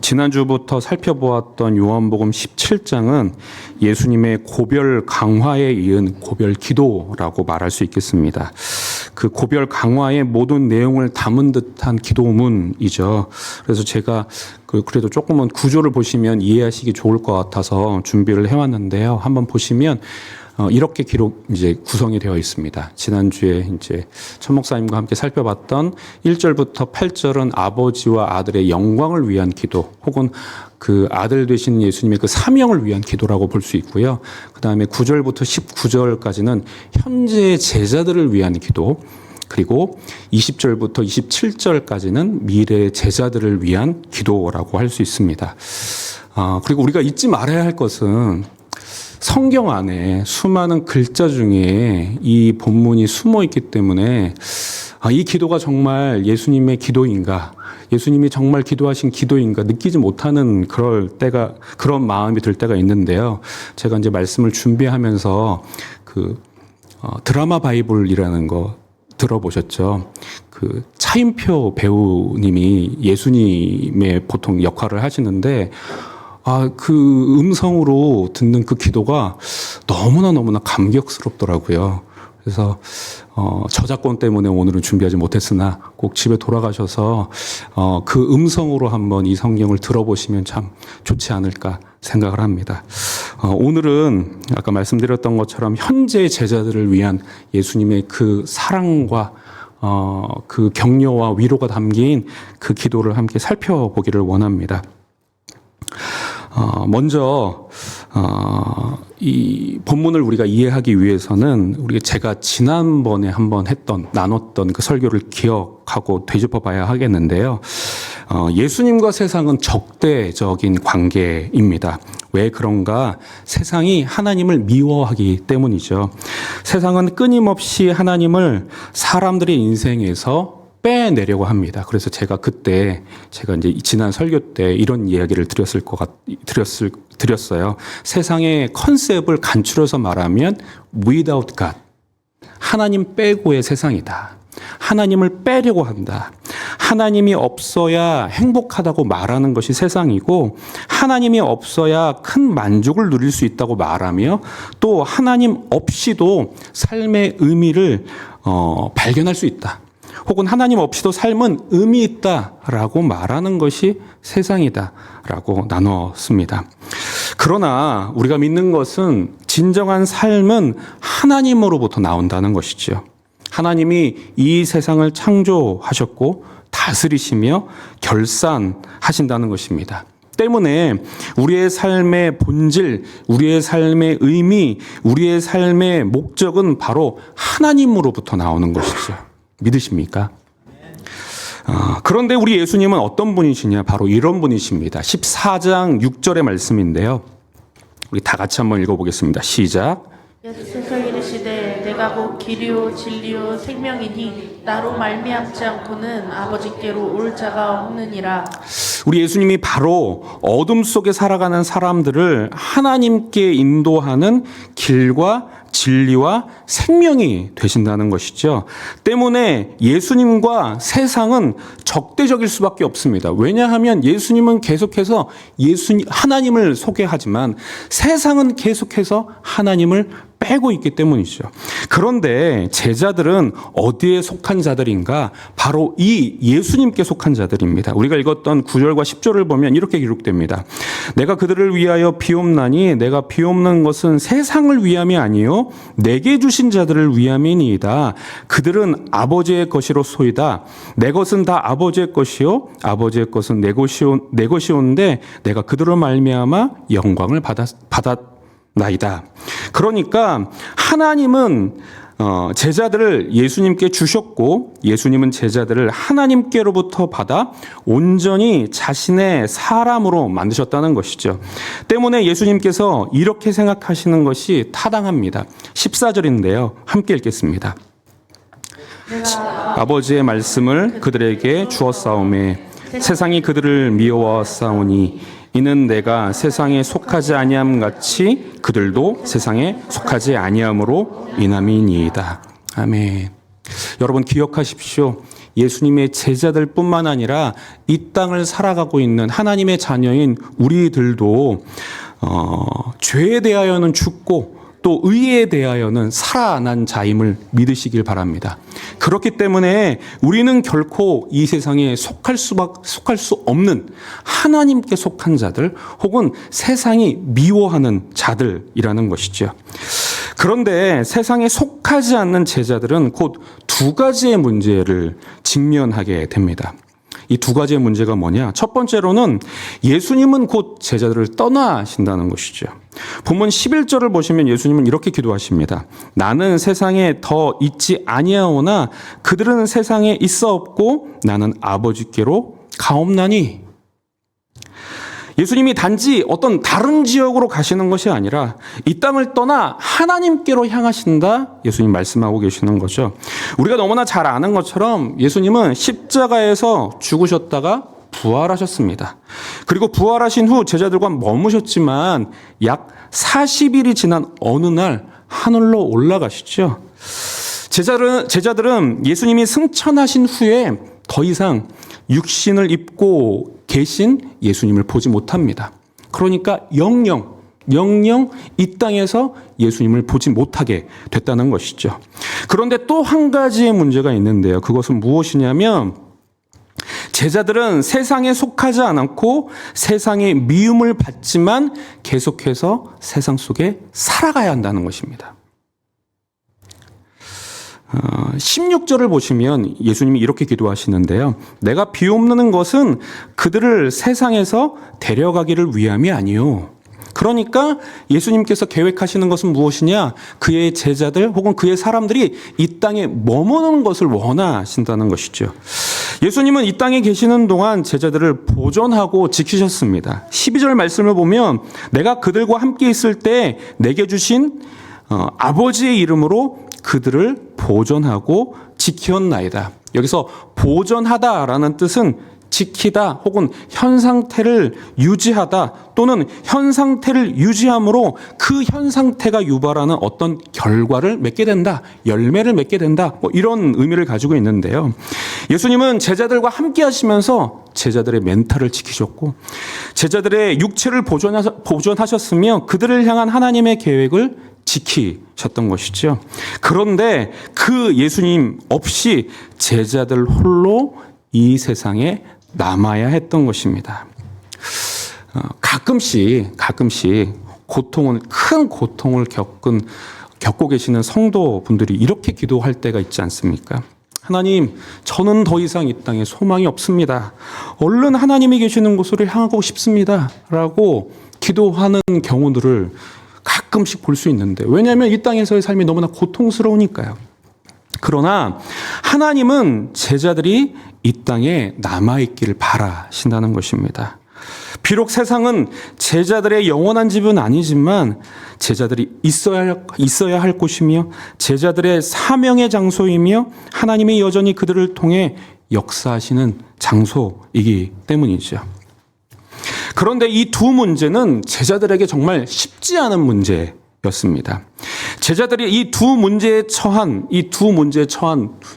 지난주부터 살펴보았던 요한복음 17장은 예수님의 고별 강화에 이은 고별 기도라고 말할 수 있겠습니다. 그 고별 강화의 모든 내용을 담은 듯한 기도문이죠. 그래서 제가 그래도 조금은 구조를 보시면 이해하시기 좋을 것 같아서 준비를 해왔는데요. 한번 보시면 이렇게 구성이 되어 있습니다. 지난주에 천 목사님과 함께 살펴봤던 1절부터 8절은 아버지와 아들의 영광을 위한 기도, 혹은 그 아들 되신 예수님의 그 사명을 위한 기도라고 볼 수 있고요. 그 다음에 9절부터 19절까지는 현재의 제자들을 위한 기도, 그리고 20절부터 27절까지는 미래의 제자들을 위한 기도라고 할 수 있습니다. 그리고 우리가 잊지 말아야 할 것은 성경 안에 수많은 글자 중에 이 본문이 숨어 있기 때문에 이 기도가 정말 예수님의 기도인가, 예수님이 정말 기도하신 기도인가 느끼지 못하는 그런 마음이 들 때가 있는데요. 제가 말씀을 준비하면서 드라마 바이블이라는 거 들어보셨죠? 차인표 배우님이 예수님의 보통 역할을 하시는데 그 음성으로 듣는 그 기도가 너무나 감격스럽더라고요. 그래서 저작권 때문에 오늘은 준비하지 못했으나 꼭 집에 돌아가셔서 그 음성으로 한번 이 성경을 들어보시면 참 좋지 않을까 생각을 합니다. 오늘은 아까 말씀드렸던 것처럼 현재 제자들을 위한 예수님의 그 사랑과 그 격려와 위로가 담긴 그 기도를 함께 살펴보기를 원합니다. 먼저 이 본문을 우리가 이해하기 위해서는 제가 지난번에 한번 나눴던 그 설교를 기억하고 되짚어 봐야 하겠는데요. 예수님과 세상은 적대적인 관계입니다. 왜 그런가? 세상이 하나님을 미워하기 때문이죠. 세상은 끊임없이 하나님을 사람들의 인생에서 빼내려고 합니다. 그래서 제가 지난 설교 때 이런 이야기를 드렸어요. 세상의 컨셉을 간추려서 말하면 without God, 하나님 빼고의 세상이다. 하나님을 빼려고 한다. 하나님이 없어야 행복하다고 말하는 것이 세상이고, 하나님이 없어야 큰 만족을 누릴 수 있다고 말하며, 또 하나님 없이도 삶의 의미를 발견할 수 있다. 혹은 하나님 없이도 삶은 의미 있다라고 말하는 것이 세상이다라고 나눴습니다. 그러나 우리가 믿는 것은 진정한 삶은 하나님으로부터 나온다는 것이죠. 하나님이 이 세상을 창조하셨고 다스리시며 결산하신다는 것입니다. 때문에 우리의 삶의 본질, 우리의 삶의 의미, 우리의 삶의 목적은 바로 하나님으로부터 나오는 것이죠. 믿으십니까? 그런데 우리 예수님은 어떤 분이시냐? 바로 이런 분이십니다. 14장 6절의 말씀인데요. 우리 다 같이 한번 읽어보겠습니다. 시작. 예수께서 이르시되 내가 곧 길이요 진리요 생명이니 나로 말미암지 않고는 아버지께로 올 자가 없느니라. 우리 예수님이 바로 어둠 속에 살아가는 사람들을 하나님께 인도하는 길과 진리와 생명이 되신다는 것이죠. 때문에 예수님과 세상은 적대적일 수밖에 없습니다. 왜냐하면 예수님은 계속해서 하나님을 소개하지만 세상은 계속해서 하나님을 빼고 있기 때문이죠. 그런데 제자들은 어디에 속한 자들인가? 바로 이 예수님께 속한 자들입니다. 우리가 읽었던 9절과 10절을 보면 이렇게 기록됩니다. 내가 그들을 위하여 비옵나니 내가 비옵는 것은 세상을 위함이 아니요 내게 주신 자들을 위함이니이다. 그들은 아버지의 것이로소이다. 내 것은 다 아버지의 것이요 아버지의 것은 내 것이온데 내가 그들로 말미암아 영광을 받았나이다. 그러니까 하나님은 제자들을 예수님께 주셨고, 예수님은 제자들을 하나님께로부터 받아 온전히 자신의 사람으로 만드셨다는 것이죠. 때문에 예수님께서 이렇게 생각하시는 것이 타당합니다. 14절인데요. 함께 읽겠습니다. 아버지의 말씀을 그들에게 주었사오매 세상이 그들을 미워하사오니 이는 내가 세상에 속하지 아니함 같이 그들도 세상에 속하지 아니함으로 인함이니이다. 아멘. 여러분 기억하십시오. 예수님의 제자들뿐만 아니라 이 땅을 살아가고 있는 하나님의 자녀인 우리들도 죄에 대하여는 죽고 또 의에 대하여는 살아난 자임을 믿으시길 바랍니다. 그렇기 때문에 우리는 결코 이 세상에 속할 수 없는 하나님께 속한 자들 혹은 세상이 미워하는 자들이라는 것이죠. 그런데 세상에 속하지 않는 제자들은 곧 두 가지의 문제를 직면하게 됩니다. 이 두 가지의 문제가 뭐냐? 첫 번째로는 예수님은 곧 제자들을 떠나신다는 것이죠. 본문 11절을 보시면 예수님은 이렇게 기도하십니다. 나는 세상에 더 있지 아니하오나 그들은 세상에 있어 없고 나는 아버지께로 가옵나니. 예수님이 단지 어떤 다른 지역으로 가시는 것이 아니라 이 땅을 떠나 하나님께로 향하신다, 예수님 말씀하고 계시는 거죠. 우리가 너무나 잘 아는 것처럼 예수님은 십자가에서 죽으셨다가 부활하셨습니다. 그리고 부활하신 후 제자들과 머무셨지만 약 40일이 지난 어느 날 하늘로 올라가시죠. 제자들은 예수님이 승천하신 후에 더 이상 육신을 입고 계신 예수님을 보지 못합니다. 그러니까 영영 이 땅에서 예수님을 보지 못하게 됐다는 것이죠. 그런데 또 한 가지의 문제가 있는데요. 그것은 무엇이냐면 제자들은 세상에 속하지 않고 세상의 미움을 받지만 계속해서 세상 속에 살아가야 한다는 것입니다. 16절을 보시면 예수님이 이렇게 기도하시는데요. 내가 비옵는 것은 그들을 세상에서 데려가기를 위함이 아니요. 그러니까 예수님께서 계획하시는 것은 무엇이냐? 그의 제자들 혹은 그의 사람들이 이 땅에 머무는 것을 원하신다는 것이죠. 예수님은 이 땅에 계시는 동안 제자들을 보존하고 지키셨습니다. 12절 말씀을 보면 내가 그들과 함께 있을 때 내게 주신 아버지의 이름으로 그들을 보존하고 지켰나이다. 여기서 보존하다라는 뜻은 지키다 혹은 현 상태를 유지하다 또는 현 상태를 유지함으로 그 현 상태가 유발하는 어떤 결과를 맺게 된다, 열매를 맺게 된다, 이런 의미를 가지고 있는데요. 예수님은 제자들과 함께 하시면서 제자들의 멘탈을 지키셨고 제자들의 육체를 보존하셨으며 그들을 향한 하나님의 계획을 지키셨던 것이죠. 그런데 그 예수님 없이 제자들 홀로 이 세상에 남아야 했던 것입니다. 가끔씩 큰 고통을 겪고 계시는 성도분들이 이렇게 기도할 때가 있지 않습니까? 하나님, 저는 더 이상 이 땅에 소망이 없습니다. 얼른 하나님이 계시는 곳으로 향하고 싶습니다. 라고 기도하는 경우들을 가끔씩 볼 수 있는데, 왜냐하면 이 땅에서의 삶이 너무나 고통스러우니까요. 그러나 하나님은 제자들이 이 땅에 남아있기를 바라신다는 것입니다. 비록 세상은 제자들의 영원한 집은 아니지만 제자들이 있어야 할 곳이며 제자들의 사명의 장소이며 하나님이 여전히 그들을 통해 역사하시는 장소이기 때문이죠. 그런데 이 두 문제는 제자들에게 정말 쉽지 않은 문제였습니다. 제자들이 이 두 문제에 처한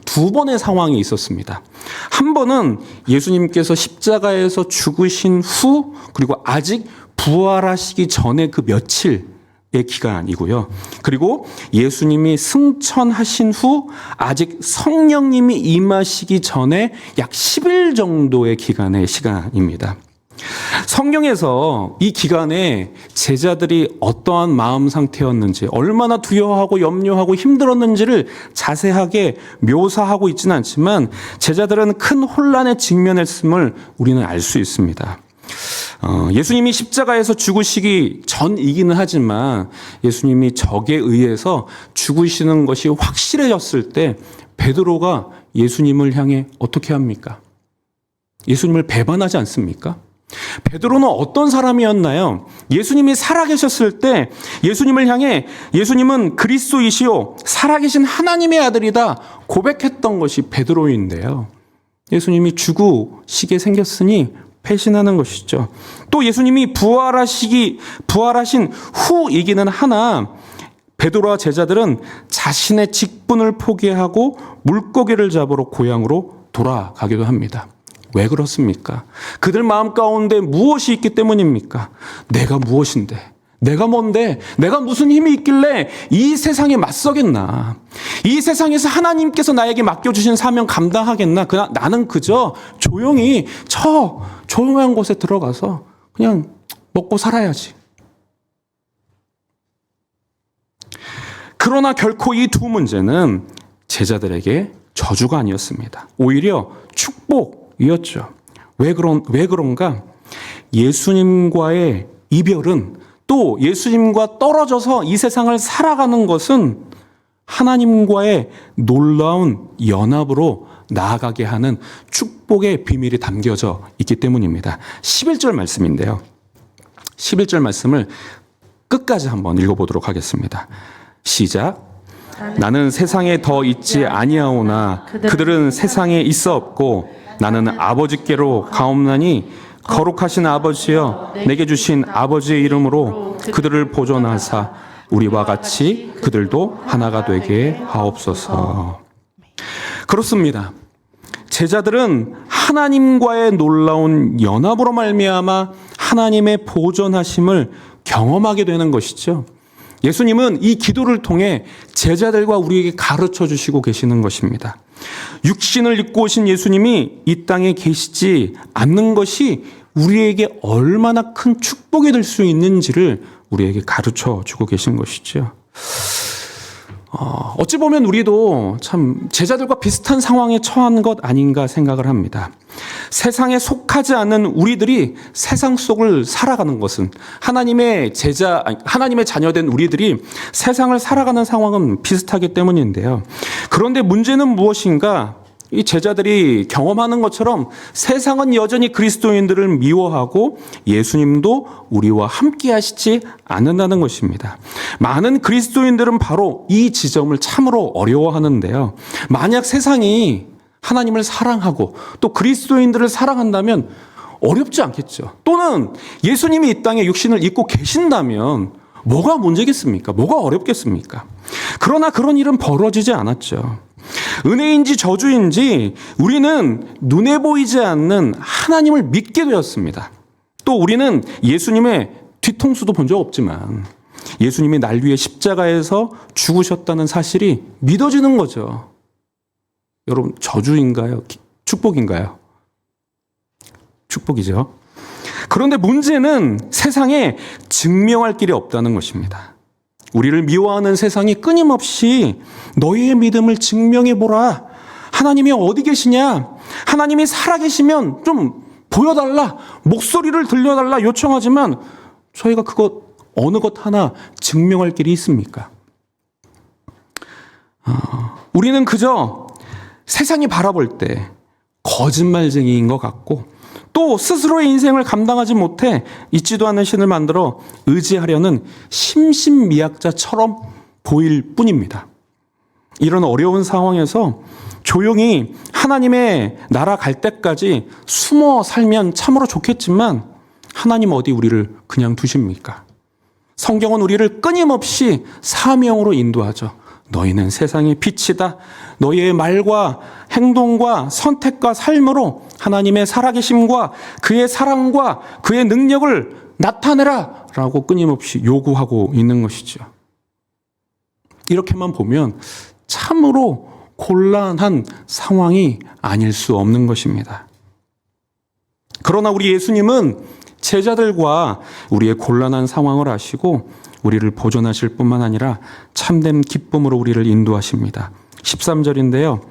두 번의 상황이 있었습니다. 한 번은 예수님께서 십자가에서 죽으신 후 그리고 아직 부활하시기 전에 그 며칠의 기간이고요. 그리고 예수님이 승천하신 후 아직 성령님이 임하시기 전에 약 10일 정도의 기간의 시간입니다. 성경에서 이 기간에 제자들이 어떠한 마음 상태였는지, 얼마나 두려워하고 염려하고 힘들었는지를 자세하게 묘사하고 있지는 않지만 제자들은 큰 혼란에 직면했음을 우리는 알 수 있습니다. 예수님이 십자가에서 죽으시기 전이기는 하지만 예수님이 적에 의해서 죽으시는 것이 확실해졌을 때 베드로가 예수님을 향해 어떻게 합니까? 예수님을 배반하지 않습니까? 베드로는 어떤 사람이었나요? 예수님이 살아계셨을 때 예수님을 향해 예수님은 그리스도이시요 살아계신 하나님의 아들이다 고백했던 것이 베드로인데요. 예수님이 죽으시게 생겼으니 배신하는 것이죠. 또 예수님이 부활하신 후이기는 하나 베드로와 제자들은 자신의 직분을 포기하고 물고기를 잡으러 고향으로 돌아가기도 합니다. 왜 그렇습니까? 그들 마음 가운데 무엇이 있기 때문입니까? 내가 무엇인데? 내가 뭔데? 내가 무슨 힘이 있길래 이 세상에 맞서겠나? 이 세상에서 하나님께서 나에게 맡겨주신 사명 감당하겠나? 나는 그저 조용히 저 조용한 곳에 들어가서 그냥 먹고 살아야지. 그러나 결코 이 두 문제는 제자들에게 저주가 아니었습니다. 오히려 축복이었죠. 왜 그런가? 예수님과의 이별은, 또 예수님과 떨어져서 이 세상을 살아가는 것은 하나님과의 놀라운 연합으로 나아가게 하는 축복의 비밀이 담겨져 있기 때문입니다. 11절 말씀인데요. 11절 말씀을 끝까지 한번 읽어보도록 하겠습니다. 시작. 나는 세상에 더 있지 아니하오나 그들은 세상에 있어 없고 나는 아버지께로 가옵나니 거룩하신 아버지여 내게 주신 아버지의 이름으로 그들을 보존하사 우리와 같이 그들도 하나가 되게 하옵소서. 그렇습니다. 제자들은 하나님과의 놀라운 연합으로 말미암아 하나님의 보존하심을 경험하게 되는 것이죠. 예수님은 이 기도를 통해 제자들과 우리에게 가르쳐 주시고 계시는 것입니다. 육신을 입고 오신 예수님이 이 땅에 계시지 않는 것이 우리에게 얼마나 큰 축복이 될 수 있는지를 우리에게 가르쳐 주고 계신 것이죠. 어찌 보면 우리도 참 제자들과 비슷한 상황에 처한 것 아닌가 생각을 합니다. 세상에 속하지 않는 우리들이 세상 속을 살아가는 것은, 하나님의 자녀된 우리들이 세상을 살아가는 상황은 비슷하기 때문인데요. 그런데 문제는 무엇인가? 이 제자들이 경험하는 것처럼 세상은 여전히 그리스도인들을 미워하고 예수님도 우리와 함께 하시지 않는다는 것입니다. 많은 그리스도인들은 바로 이 지점을 참으로 어려워하는데요. 만약 세상이 하나님을 사랑하고 또 그리스도인들을 사랑한다면 어렵지 않겠죠. 또는 예수님이 이 땅에 육신을 입고 계신다면 뭐가 문제겠습니까? 뭐가 어렵겠습니까? 그러나 그런 일은 벌어지지 않았죠. 은혜인지 저주인지 우리는 눈에 보이지 않는 하나님을 믿게 되었습니다. 또 우리는 예수님의 뒤통수도 본 적 없지만 예수님이 날 위해 십자가에서 죽으셨다는 사실이 믿어지는 거죠. 여러분, 저주인가요? 축복인가요? 축복이죠. 그런데 문제는 세상에 증명할 길이 없다는 것입니다. 우리를 미워하는 세상이 끊임없이 너희의 믿음을 증명해보라. 하나님이 어디 계시냐? 하나님이 살아계시면 좀 보여달라. 목소리를 들려달라 요청하지만 저희가 어느 것 하나 증명할 길이 있습니까? 우리는 그저 세상이 바라볼 때 거짓말쟁이인 것 같고 또 스스로의 인생을 감당하지 못해 있지도 않은 신을 만들어 의지하려는 심신미약자처럼 보일 뿐입니다. 이런 어려운 상황에서 조용히 하나님의 나라 갈 때까지 숨어 살면 참으로 좋겠지만 하나님 어디 우리를 그냥 두십니까? 성경은 우리를 끊임없이 사명으로 인도하죠. 너희는 세상의 빛이다. 너희의 말과 행동과 선택과 삶으로 하나님의 살아계심과 그의 사랑과 그의 능력을 나타내라 라고 끊임없이 요구하고 있는 것이죠. 이렇게만 보면 참으로 곤란한 상황이 아닐 수 없는 것입니다. 그러나 우리 예수님은 제자들과 우리의 곤란한 상황을 아시고 우리를 보존하실 뿐만 아니라 참된 기쁨으로 우리를 인도하십니다. 13절인데요.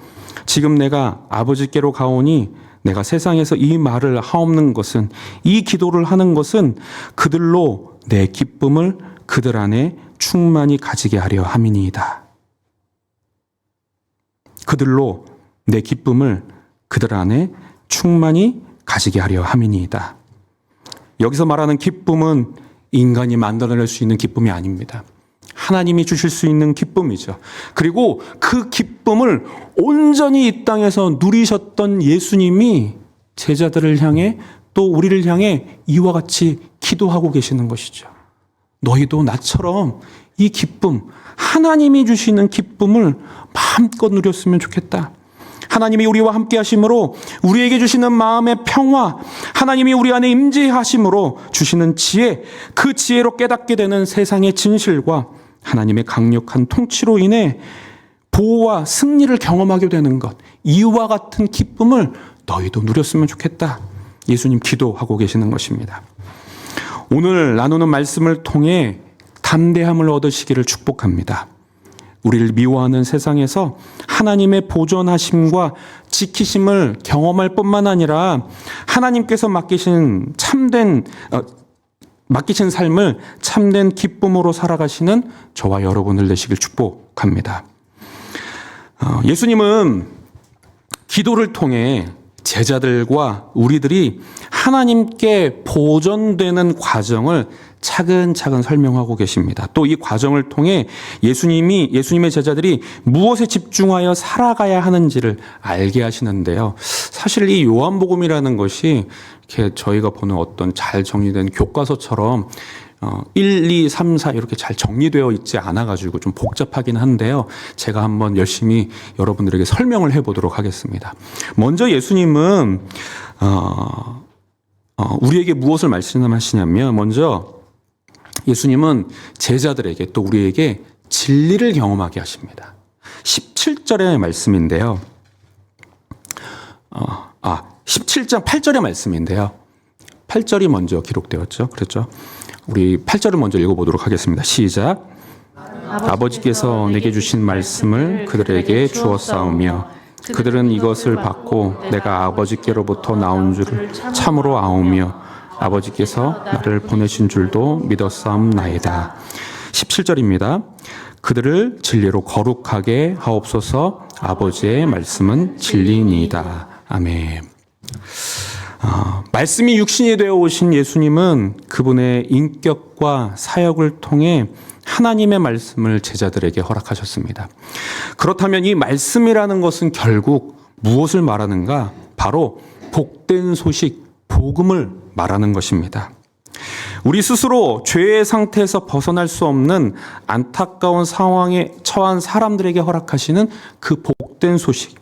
지금 내가 아버지께로 가오니 내가 세상에서 이 말을 하옵는 것은, 이 기도를 하는 것은 그들로 내 기쁨을 그들 안에 충만히 가지게 하려 함이니이다. 그들로 내 기쁨을 그들 안에 충만히 가지게 하려 함이니이다. 여기서 말하는 기쁨은 인간이 만들어낼 수 있는 기쁨이 아닙니다. 하나님이 주실 수 있는 기쁨이죠. 그리고 그 기쁨을 온전히 이 땅에서 누리셨던 예수님이 제자들을 향해 또 우리를 향해 이와 같이 기도하고 계시는 것이죠. 너희도 나처럼 이 기쁨, 하나님이 주시는 기쁨을 마음껏 누렸으면 좋겠다. 하나님이 우리와 함께 하심으로 우리에게 주시는 마음의 평화, 하나님이 우리 안에 임재하심으로 주시는 지혜, 그 지혜로 깨닫게 되는 세상의 진실과 하나님의 강력한 통치로 인해 보호와 승리를 경험하게 되는 것, 이와 같은 기쁨을 너희도 누렸으면 좋겠다. 예수님 기도하고 계시는 것입니다. 오늘 나누는 말씀을 통해 담대함을 얻으시기를 축복합니다. 우리를 미워하는 세상에서 하나님의 보존하심과 지키심을 경험할 뿐만 아니라 하나님께서 맡기신 삶을 참된 기쁨으로 살아가시는 저와 여러분을 되시길 축복합니다. 예수님은 기도를 통해 제자들과 우리들이 하나님께 보존되는 과정을 차근차근 설명하고 계십니다. 또 이 과정을 통해 예수님의 제자들이 무엇에 집중하여 살아가야 하는지를 알게 하시는데요. 사실 이 요한복음이라는 것이 이렇게 저희가 보는 어떤 잘 정리된 교과서처럼 1, 2, 3, 4 이렇게 잘 정리되어 있지 않아가지고 좀 복잡하긴 한데요. 제가 한번 열심히 여러분들에게 설명을 해보도록 하겠습니다. 먼저 예수님은 우리에게 무엇을 말씀하시냐면, 먼저 예수님은 제자들에게 또 우리에게 진리를 경험하게 하십니다. 17절의 말씀인데요. 17장 8절의 말씀인데요. 8절이 먼저 기록되었죠. 그렇죠? 우리 8절을 먼저 읽어보도록 하겠습니다. 시작. 아버지께서 내게 주신 말씀을 그들에게 주었사오며 그들은 이것을 받고 내가 아버지께로부터 나온 줄을 참으로 아오며 아버지께서 나를 보내신 줄도 믿었사옵나이다. 17절입니다. 그들을 진리로 거룩하게 하옵소서. 아버지의 말씀은 진리니이다. 아멘. 말씀이 육신이 되어 오신 예수님은 그분의 인격과 사역을 통해 하나님의 말씀을 제자들에게 허락하셨습니다. 그렇다면 이 말씀이라는 것은 결국 무엇을 말하는가? 바로 복된 소식, 복음을 말하는 것입니다. 우리 스스로 죄의 상태에서 벗어날 수 없는 안타까운 상황에 처한 사람들에게 허락하시는 그 복된 소식.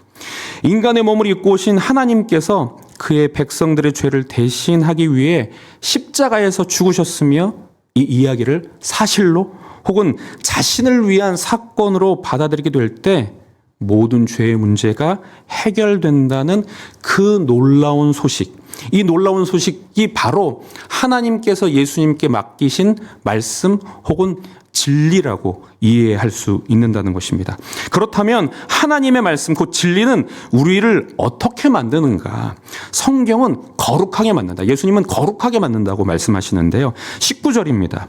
인간의 몸을 입고 오신 하나님께서 그의 백성들의 죄를 대신하기 위해 십자가에서 죽으셨으며 이 이야기를 사실로 혹은 자신을 위한 사건으로 받아들이게 될 때 모든 죄의 문제가 해결된다는 그 놀라운 소식. 이 놀라운 소식이 바로 하나님께서 예수님께 맡기신 말씀 혹은 진리라고 이해할 수 있는다는 것입니다. 그렇다면 하나님의 말씀, 그 진리는 우리를 어떻게 만드는가? 성경은 거룩하게 만든다. 예수님은 거룩하게 만든다고 말씀하시는데요. 19절입니다.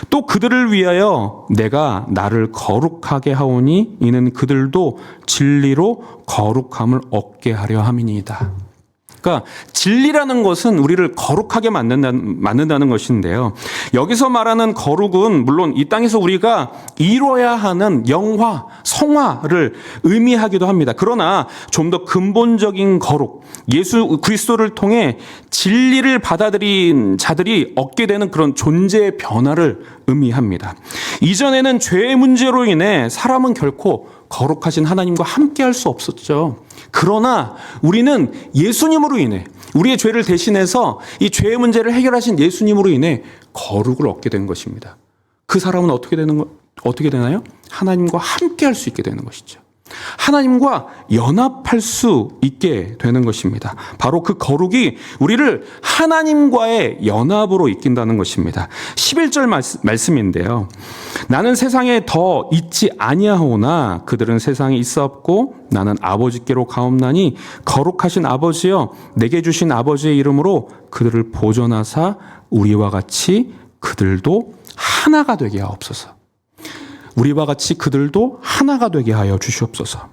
또 그들을 위하여 내가 나를 거룩하게 하오니 이는 그들도 진리로 거룩함을 얻게 하려 함이니이다. 그러니까 진리라는 것은 우리를 거룩하게 만든다는 것인데요. 여기서 말하는 거룩은 물론 이 땅에서 우리가 이뤄야 하는 영화, 성화를 의미하기도 합니다. 그러나 좀 더 근본적인 거룩, 예수 그리스도를 통해 진리를 받아들인 자들이 얻게 되는 그런 존재의 변화를 의미합니다. 이전에는 죄의 문제로 인해 사람은 결코 거룩하신 하나님과 함께할 수 없었죠. 그러나 우리는 예수님으로 인해 우리의 죄를 대신해서 이 죄의 문제를 해결하신 예수님으로 인해 거룩을 얻게 된 것입니다. 그 사람은 어떻게 되나요? 하나님과 함께할 수 있게 되는 것이죠. 하나님과 연합할 수 있게 되는 것입니다. 바로 그 거룩이 우리를 하나님과의 연합으로 이끈다는 것입니다. 11절 말씀인데요. 나는 세상에 더 있지 아니하오나 그들은 세상에 있었고 나는 아버지께로 가옵나니 거룩하신 아버지여 내게 주신 아버지의 이름으로 그들을 보존하사 우리와 같이 그들도 하나가 되게 하옵소서. 우리와 같이 그들도 하나가 되게 하여 주시옵소서.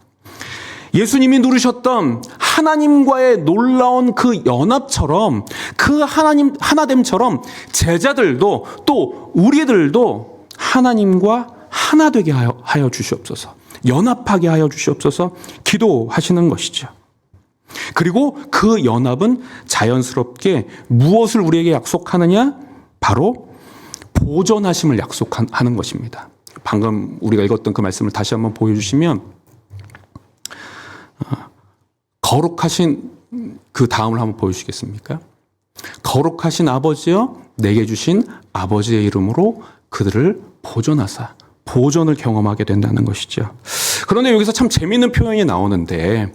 예수님이 누리셨던 하나님과의 놀라운 그 연합처럼, 그 하나됨처럼 제자들도 또 우리들도 하나님과 하나 되게 하여 주시옵소서. 연합하게 하여 주시옵소서. 기도하시는 것이죠. 그리고 그 연합은 자연스럽게 무엇을 우리에게 약속하느냐? 바로 보존하심을 약속하는 것입니다. 방금 우리가 읽었던 그 말씀을 다시 한번 보여주시면 거룩하신 그 다음을 한번 보여주시겠습니까? 거룩하신 아버지여 내게 주신 아버지의 이름으로 그들을 보존하사, 보존을 경험하게 된다는 것이죠. 그런데 여기서 참 재미있는 표현이 나오는데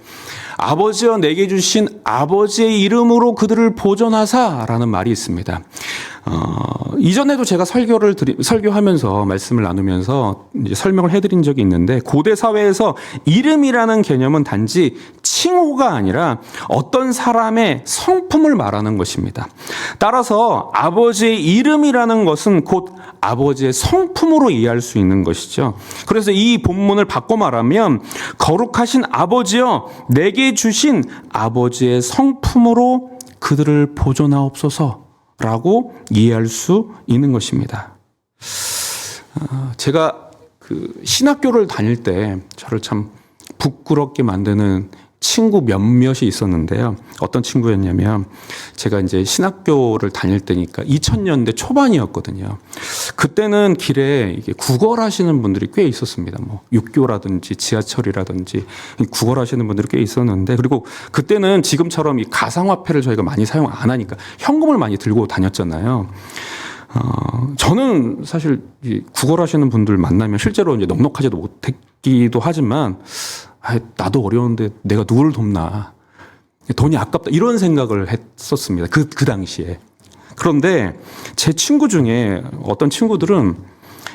아버지여 내게 주신 아버지의 이름으로 그들을 보존하사라는 말이 있습니다. 이전에도 제가 설교하면서 말씀을 나누면서 이제 설명을 해드린 적이 있는데 고대 사회에서 이름이라는 개념은 단지 칭호가 아니라 어떤 사람의 성품을 말하는 것입니다. 따라서 아버지의 이름이라는 것은 곧 아버지의 성품으로 이해할 수 있는 것이죠. 그래서 이 본문을 바꿔 말하면 거룩하신 아버지여 내게 주신 아버지의 성품으로 그들을 보존하옵소서라고 이해할 수 있는 것입니다. 제가 그 신학교를 다닐 때 저를 참 부끄럽게 만드는 친구 몇몇이 있었는데요. 어떤 친구였냐면 제가 이제 신학교를 다닐 때니까 2000년대 초반이었거든요. 그때는 길에 이게 구걸 하시는 분들이 꽤 있었습니다. 뭐 육교라든지 지하철이라든지 구걸 하시는 분들이 꽤 있었는데 그리고 그때는 지금처럼 이 가상화폐를 저희가 많이 사용 안 하니까 현금을 많이 들고 다녔잖아요. 저는 사실 이 구걸 하시는 분들 만나면 실제로 이제 넉넉하지도 못했기도 하지만 나도 어려운데 내가 누구를 돕나. 돈이 아깝다. 이런 생각을 했었습니다. 그 당시에. 그런데 제 친구 중에 어떤 친구들은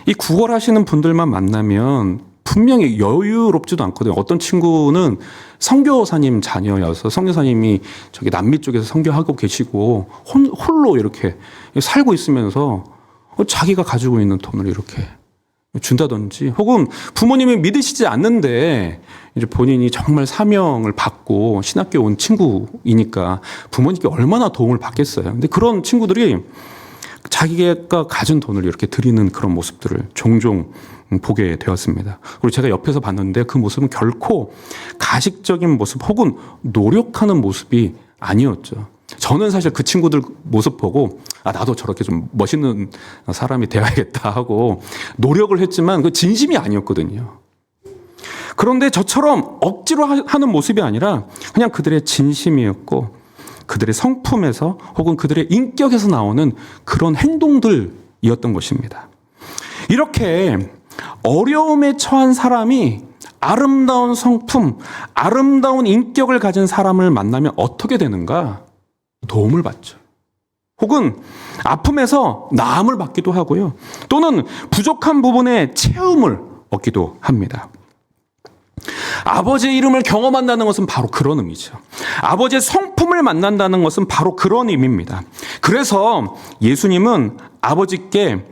이 구걸하시는 분들만 만나면 분명히 여유롭지도 않거든요. 어떤 친구는 선교사님 자녀여서 선교사님이 저기 남미 쪽에서 선교하고 계시고 홀로 이렇게 살고 있으면서 자기가 가지고 있는 돈을 이렇게 준다든지 혹은 부모님이 믿으시지 않는데 이제 본인이 정말 사명을 받고 신학교에 온 친구이니까 부모님께 얼마나 도움을 받겠어요. 근데 그런 친구들이 자기가 가진 돈을 이렇게 드리는 그런 모습들을 종종 보게 되었습니다. 그리고 제가 옆에서 봤는데 그 모습은 결코 가식적인 모습 혹은 노력하는 모습이 아니었죠. 저는 사실 그 친구들 모습 보고 나도 저렇게 좀 멋있는 사람이 되어야겠다 하고 노력을 했지만 그 진심이 아니었거든요. 그런데 저처럼 억지로 하는 모습이 아니라 그냥 그들의 진심이었고 그들의 성품에서 혹은 그들의 인격에서 나오는 그런 행동들이었던 것입니다. 이렇게 어려움에 처한 사람이 아름다운 성품, 아름다운 인격을 가진 사람을 만나면 어떻게 되는가? 도움을 받죠. 혹은 아픔에서 나음을 받기도 하고요. 또는 부족한 부분에 채움을 얻기도 합니다. 아버지의 이름을 경험한다는 것은 바로 그런 의미죠. 아버지의 성품을 만난다는 것은 바로 그런 의미입니다. 그래서 예수님은 아버지께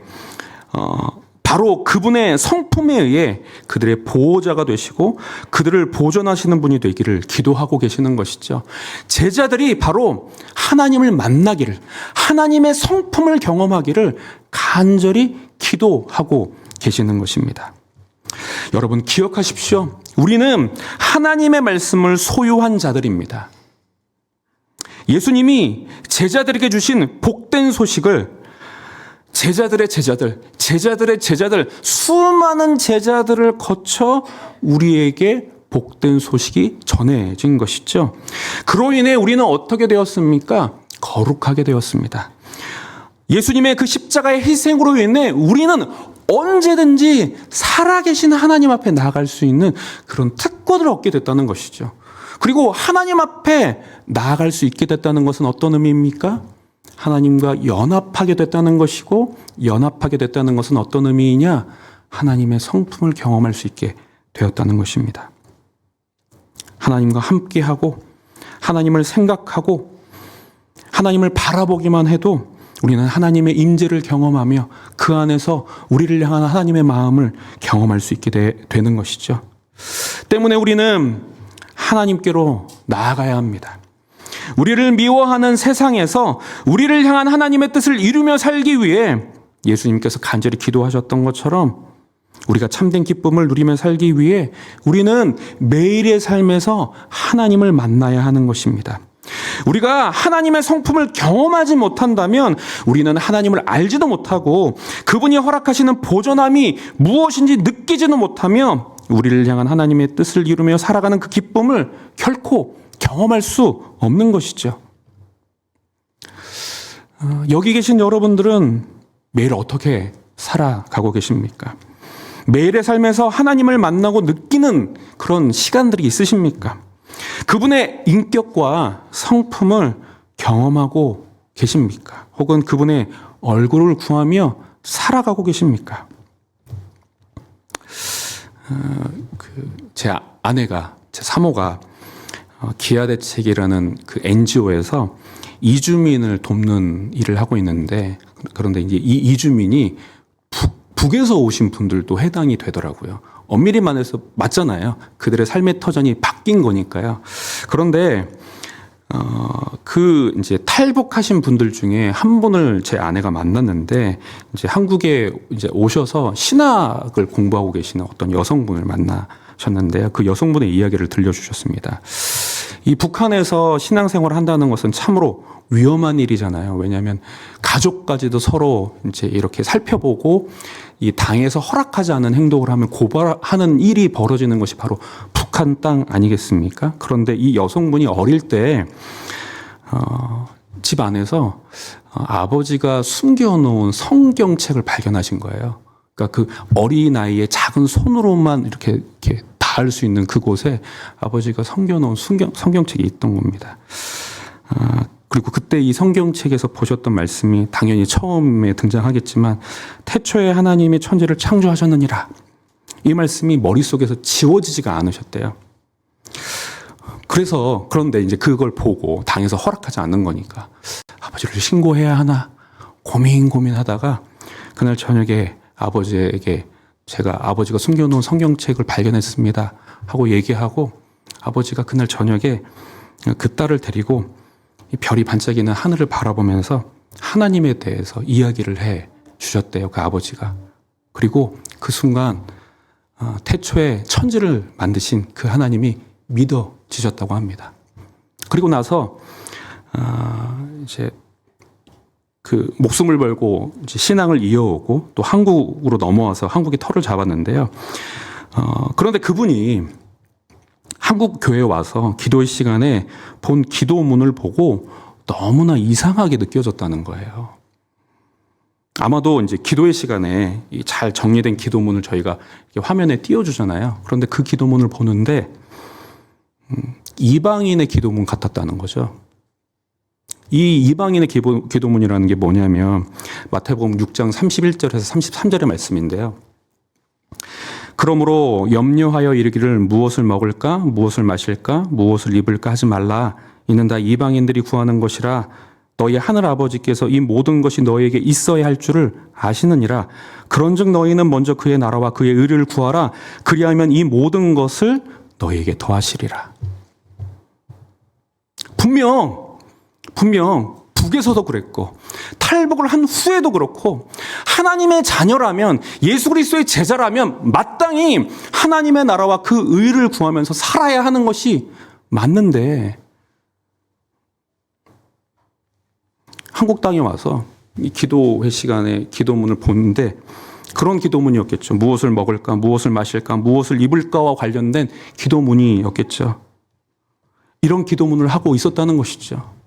바로 그분의 성품에 의해 그들의 보호자가 되시고 그들을 보존하시는 분이 되기를 기도하고 계시는 것이죠. 제자들이 바로 하나님을 만나기를, 하나님의 성품을 경험하기를 간절히 기도하고 계시는 것입니다. 여러분 기억하십시오. 우리는 하나님의 말씀을 소유한 자들입니다. 예수님이 제자들에게 주신 복된 소식을 제자들의 제자들, 수많은 제자들을 거쳐 우리에게 복된 소식이 전해진 것이죠. 그로 인해 우리는 어떻게 되었습니까? 거룩하게 되었습니다. 예수님의 그 십자가의 희생으로 인해 우리는 언제든지 살아계신 하나님 앞에 나아갈 수 있는 그런 특권을 얻게 됐다는 것이죠. 그리고 하나님 앞에 나아갈 수 있게 됐다는 것은 어떤 의미입니까? 하나님과 연합하게 됐다는 것이고, 연합하게 됐다는 것은 어떤 의미이냐? 하나님의 성품을 경험할 수 있게 되었다는 것입니다. 하나님과 함께하고 하나님을 생각하고 하나님을 바라보기만 해도 우리는 하나님의 임재를 경험하며 그 안에서 우리를 향한 하나님의 마음을 경험할 수 있게 되는 것이죠. 때문에 우리는 하나님께로 나아가야 합니다. 우리를 미워하는 세상에서 우리를 향한 하나님의 뜻을 이루며 살기 위해 예수님께서 간절히 기도하셨던 것처럼 우리가 참된 기쁨을 누리며 살기 위해 우리는 매일의 삶에서 하나님을 만나야 하는 것입니다. 우리가 하나님의 성품을 경험하지 못한다면 우리는 하나님을 알지도 못하고 그분이 허락하시는 보존함이 무엇인지 느끼지도 못하며 우리를 향한 하나님의 뜻을 이루며 살아가는 그 기쁨을 결코 경험할 수 없는 것이죠. 여기 계신 여러분들은 매일 어떻게 살아가고 계십니까? 매일의 삶에서 하나님을 만나고 느끼는 그런 시간들이 있으십니까? 그분의 인격과 성품을 경험하고 계십니까? 혹은 그분의 얼굴을 구하며 살아가고 계십니까? 제 아내가, 제 사모가 기아대책이라는 그 NGO에서 이주민을 돕는 일을 하고 있는데, 그런데 이제 이 이주민이 북에서 오신 분들도 해당이 되더라고요. 엄밀히 말해서 맞잖아요. 그들의 삶의 터전이 바뀐 거니까요. 그런데 그 이제 탈북하신 분들 중에 한 분을 제 아내가 만났는데, 이제 한국에 이제 오셔서 신학을 공부하고 계시는 어떤 여성분을 만나셨는데요. 그 여성분의 이야기를 들려주셨습니다. 이 북한에서 신앙생활을 한다는 것은 참으로 위험한 일이잖아요. 왜냐하면 가족까지도 서로 이제 이렇게 살펴보고 이 당에서 허락하지 않은 행동을 하면 고발하는 일이 벌어지는 것이 바로 북한 땅 아니겠습니까? 그런데 이 여성분이 어릴 때 집 안에서 아버지가 숨겨놓은 성경책을 발견하신 거예요. 그러니까 그 어린 나이에 작은 손으로만 이렇게 닿을 수 있는 그곳에 아버지가 숨겨놓은 성경책이 있던 겁니다. 그리고 그때 이 성경책에서 보셨던 말씀이 당연히 처음에 등장하겠지만, 태초에 하나님이 천지를 창조하셨느니라. 이 말씀이 머릿속에서 지워지지가 않으셨대요. 그런데 이제 그걸 보고 당에서 허락하지 않는 거니까 아버지를 신고해야 하나 고민하다가 그날 저녁에 아버지에게 제가 아버지가 숨겨놓은 성경책을 발견했습니다 하고 얘기하고, 아버지가 그날 저녁에 그 딸을 데리고 이 별이 반짝이는 하늘을 바라보면서 하나님에 대해서 이야기를 해 주셨대요, 그 아버지가. 그리고 그 순간 태초에 천지를 만드신 그 하나님이 믿어지셨다고 합니다. 그리고 나서 이제 그 목숨을 걸고 이제 신앙을 이어오고 또 한국으로 넘어와서 한국에 터를 잡았는데요. 그런데 그분이 한국 교회에 와서 기도의 시간에 본 기도문을 보고 너무나 이상하게 느껴졌다는 거예요. 아마도 이제 기도의 시간에 잘 정리된 기도문을 저희가 화면에 띄워주잖아요. 그런데 그 기도문을 보는데 이방인의 기도문 같았다는 거죠. 이 이방인의 기도문이라는 게 뭐냐면 마태복음 6장 31절에서 33절의 말씀인데요. 그러므로 염려하여 이르기를 무엇을 먹을까, 무엇을 마실까, 무엇을 입을까 하지 말라. 이는 다 이방인들이 구하는 것이라. 너희 하늘 아버지께서 이 모든 것이 너희에게 있어야 할 줄을 아시느니라. 그런즉 너희는 먼저 그의 나라와 그의 의를 구하라. 그리하면 이 모든 것을 너희에게 더하시리라. 분명 북에서도 그랬고 탈북을 한 후에도 그렇고, 하나님의 자녀라면, 예수 그리스도의 제자라면 마땅히 하나님의 나라와 그 의를 구하면서 살아야 하는 것이 맞는데, 한국 땅에 와서 이 기도회 시간에 기도문을 보는데 그런 기도문이었겠죠. 무엇을 먹을까, 무엇을 마실까, 무엇을 입을까와 관련된 기도문이었겠죠. 이런 기도문을 하고 있었다는 것이죠.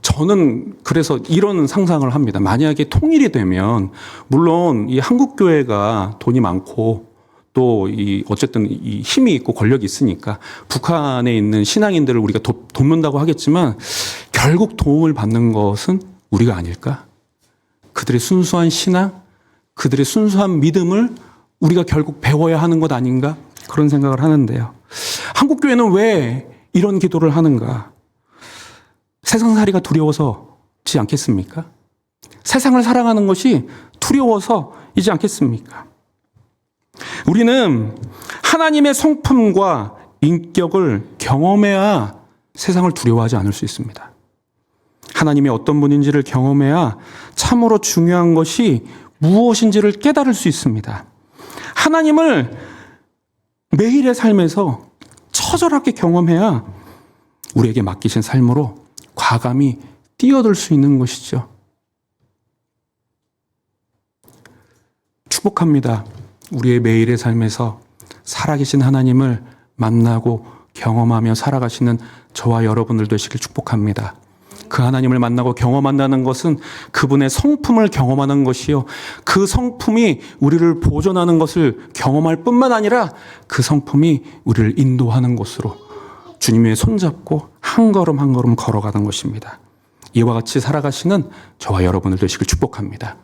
저는 그래서 이런 상상을 합니다. 만약에 통일이 되면, 물론 이 한국교회가 돈이 많고 또 어쨌든 이 힘이 있고 권력이 있으니까 북한에 있는 신앙인들을 우리가 돕는다고 하겠지만, 결국 도움을 받는 것은 우리가 아닐까? 그들의 순수한 신앙, 그들의 순수한 믿음을 우리가 결국 배워야 하는 것 아닌가? 그런 생각을 하는데요. 한국교회는 왜 이런 기도를 하는가? 세상살이가 두려워서지 않겠습니까? 세상을 사랑하는 것이 두려워서이지 않겠습니까? 우리는 하나님의 성품과 인격을 경험해야 세상을 두려워하지 않을 수 있습니다. 하나님이 어떤 분인지를 경험해야 참으로 중요한 것이 무엇인지를 깨달을 수 있습니다. 하나님을 매일의 삶에서 처절하게 경험해야 우리에게 맡기신 삶으로 과감히 뛰어들 수 있는 것이죠. 축복합니다. 우리의 매일의 삶에서 살아계신 하나님을 만나고 경험하며 살아가시는 저와 여러분들 되시길 축복합니다. 그 하나님을 만나고 경험한다는 것은 그분의 성품을 경험하는 것이요, 그 성품이 우리를 보존하는 것을 경험할 뿐만 아니라 그 성품이 우리를 인도하는 곳으로 주님의 손잡고 한 걸음 한 걸음 걸어가는 것입니다. 이와 같이 살아가시는 저와 여러분들 되시길 축복합니다.